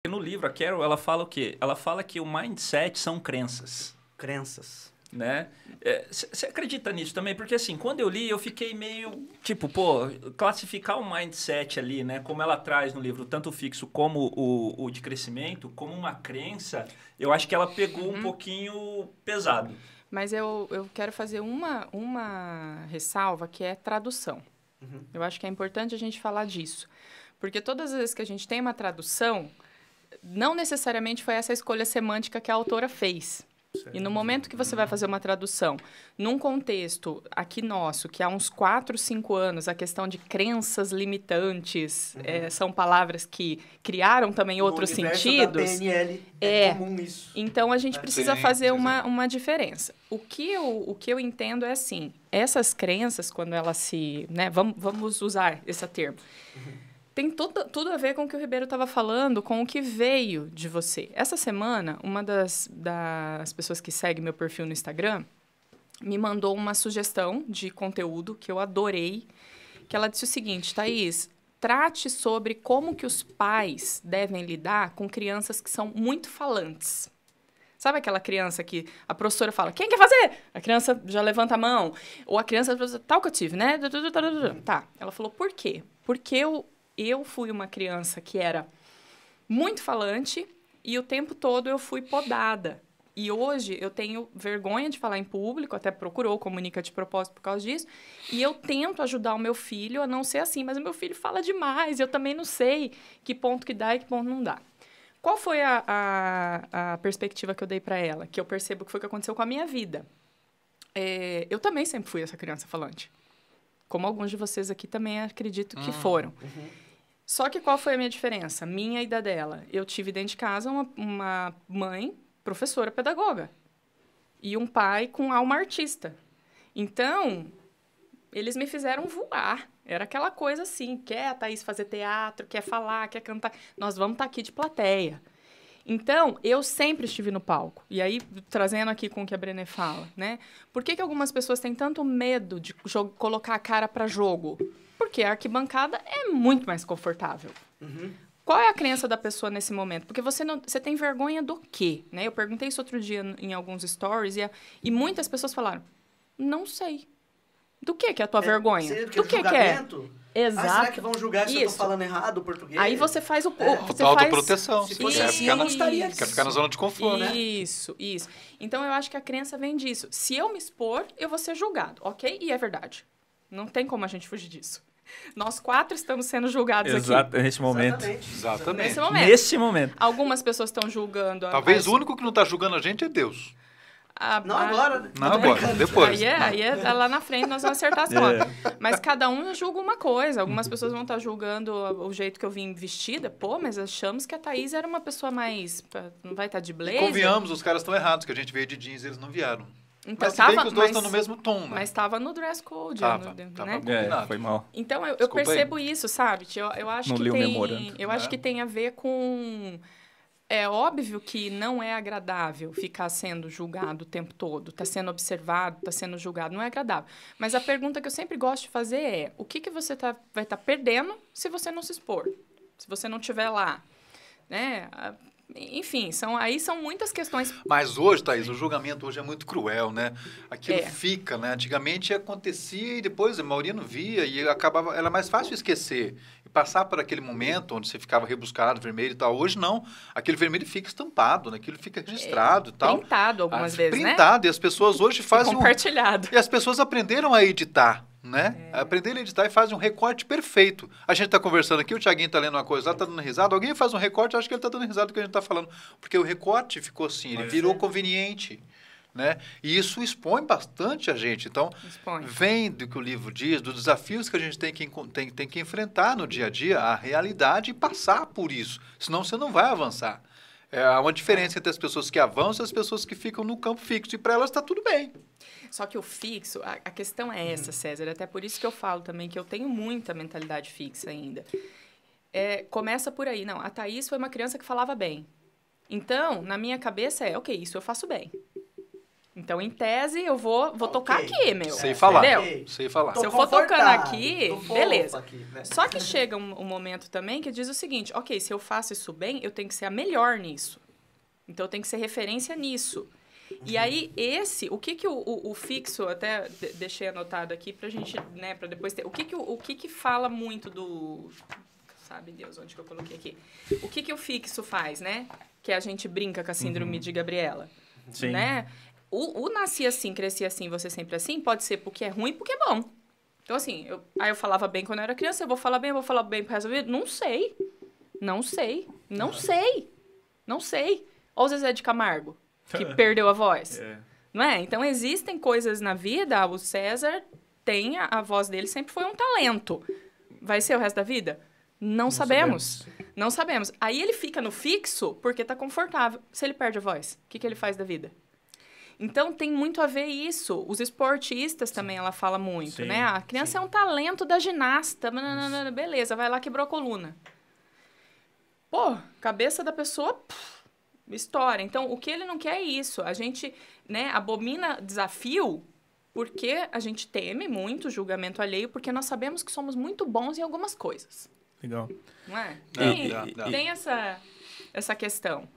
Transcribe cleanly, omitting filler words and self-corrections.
No livro, a Carol, ela fala o quê? Ela fala que o mindset são crenças. Crenças. Né? Você acredita nisso também? Porque assim, quando eu li, eu fiquei meio, tipo, pô, classificar o mindset ali, né? Como ela traz no livro, tanto o fixo como o de crescimento, como uma crença, eu acho que ela pegou um pouquinho pesado. Mas eu quero fazer uma ressalva, que é tradução. Eu acho que é importante a gente falar disso. Porque todas as vezes que a gente tem uma tradução, não necessariamente foi essa escolha semântica que a autora fez. Certo. E no momento que você vai fazer uma tradução, num contexto aqui nosso, que há uns 4, 5 anos, a questão de crenças limitantes, são palavras que criaram também outros sentidos. Da PNL é comum isso. Então, a gente precisa fazer uma diferença. O que eu entendo é assim, essas crenças, quando elas se... Né, vamos usar esse termo. Tem tudo a ver com o que o Ribeiro estava falando, com o que veio de você. Essa semana, uma das pessoas que segue meu perfil no Instagram me mandou uma sugestão de conteúdo que eu adorei, que ela disse o seguinte: Thaís, trate sobre como que os pais devem lidar com crianças que são muito falantes. Sabe aquela criança que a professora fala, quem quer fazer? A criança já levanta a mão. Ou a criança, tal que eu tive, né? Tá. Ela falou, por quê? Porque eu fui uma criança que era muito falante e o tempo todo eu fui podada. E hoje eu tenho vergonha de falar em público, até procurou Comunica de Propósito por causa disso, e eu tento ajudar o meu filho a não ser assim, mas o meu filho fala demais, eu também não sei que ponto que dá e que ponto não dá. Qual foi a perspectiva que eu dei para ela? Que eu percebo que foi o que aconteceu com a minha vida. Eu também sempre fui essa criança falante. Como alguns de vocês aqui também acredito que foram. Só que qual foi a minha diferença? Minha e da dela. Eu tive dentro de casa uma mãe, professora, pedagoga. E um pai com alma artista. Então, eles me fizeram voar. Era aquela coisa assim, quer a Thaís fazer teatro, quer falar, quer cantar. Nós vamos estar aqui de plateia. Então, eu sempre estive no palco. E aí, trazendo aqui com o que a Brené fala, né? Por que algumas pessoas têm tanto medo de colocar a cara para jogo? Porque a arquibancada é muito mais confortável. Qual é a crença da pessoa nesse momento? Porque você tem vergonha do quê? Né? Eu perguntei isso outro dia em alguns stories e muitas pessoas falaram, não sei. Do que é a tua vergonha? Do que é? Exato. Será que vão julgar se eu tô falando errado o português? Aí você faz o... Você autoproteção. Se fosse assim, eu não estaria aqui. Quer ficar na zona de conforto, né? Isso. Então, eu acho que a crença vem disso. Se eu me expor, eu vou ser julgado, ok? E é verdade. Não tem como a gente fugir disso. Nós 4 estamos sendo julgados aqui. Nesse momento. Exatamente. Nesse momento. Algumas pessoas estão julgando... Talvez o único que não está julgando a gente é Deus. Não agora, né? Não agora, depois. Aí lá na frente nós vamos acertar as contas. Mas cada um julga uma coisa. Algumas pessoas vão estar julgando o jeito que eu vim vestida. Pô, mas achamos que a Thaís era uma pessoa mais... Não vai estar de blazer? Convenhamos, os caras estão errados, que a gente veio de jeans e eles não vieram. Então, mas se bem que os dois estão no mesmo tom, né? Mas estava no dress code. Tava né? Foi mal. Então, eu percebo isso, sabe? Eu acho que tem... Eu acho que tem a ver com... É óbvio que não é agradável ficar sendo julgado o tempo todo, tá sendo observado, tá sendo julgado, não é agradável. Mas a pergunta que eu sempre gosto de fazer é, o que você vai estar perdendo se você não se expor? Se você não estiver lá, né? Enfim, são muitas questões. Mas hoje, Thaís, o julgamento hoje é muito cruel, né? Aquilo fica, né? Antigamente acontecia e depois a maioria não via e acabava... Era mais fácil esquecer e passar por aquele momento onde você ficava rebuscado, vermelho e tal. Hoje não. Aquele vermelho fica estampado, né? Aquilo fica registrado e tal. Printado algumas vezes, né? Printado. E as pessoas hoje fazem... Compartilhado. E as pessoas aprenderam a editar. Né? Aprenderam a editar e fazem um recorte perfeito. A gente está conversando aqui, o Thiaguinho está lendo uma coisa lá, está dando risada. Alguém faz um recorte, acho que ele está dando risada do que a gente está falando. Porque o recorte ficou assim, ele virou conveniente. Né? E isso expõe bastante a gente. Então, vem do que o livro diz, dos desafios que a gente tem que enfrentar no dia a dia, a realidade e passar por isso. Senão você não vai avançar. Há uma diferença entre as pessoas que avançam e as pessoas que ficam no campo fixo. E para elas está tudo bem. Só que o fixo, a questão é essa, César. Até por isso que eu falo também que eu tenho muita mentalidade fixa ainda. Começa por aí. Não, a Thaís foi uma criança que falava bem. Então, na minha cabeça ok, isso eu faço bem. Então, em tese, eu vou tocar aqui, meu. Sei falar. Entendeu? Sei falar. Se eu for tocando aqui, beleza. Aqui, né? Só que chega um momento também que diz o seguinte, ok, se eu faço isso bem, eu tenho que ser a melhor nisso. Então, eu tenho que ser referência nisso. E aí, o que o fixo, até deixei anotado aqui pra gente, né, pra depois ter... O que fala muito do... Sabe Deus, onde que eu coloquei aqui? O que o fixo faz, né? Que a gente brinca com a síndrome de Gabriela. Sim. Né? O nasci assim, cresci assim, você sempre assim, pode ser porque é ruim, porque é bom. Então, assim, eu falava bem quando eu era criança, eu vou falar bem pro resto da vida? Não sei. Não sei. Não sei. Não sei. Olha o Zezé de Camargo, que perdeu a voz. Não é? Então, existem coisas na vida, o César tem, a voz dele sempre foi um talento. Vai ser o resto da vida? Não sabemos. Não sabemos. Aí ele fica no fixo porque tá confortável. Se ele perde a voz, o que ele faz da vida? Então, tem muito a ver isso. Os esportistas também, ela fala muito, né? A criança é um talento da ginasta. Beleza, vai lá, quebrou a coluna. Pô, cabeça da pessoa, estoura. Então, o que ele não quer é isso. A gente, né, abomina desafio porque a gente teme muito o julgamento alheio, porque nós sabemos que somos muito bons em algumas coisas. Legal. Não é? Tem Tem essa questão.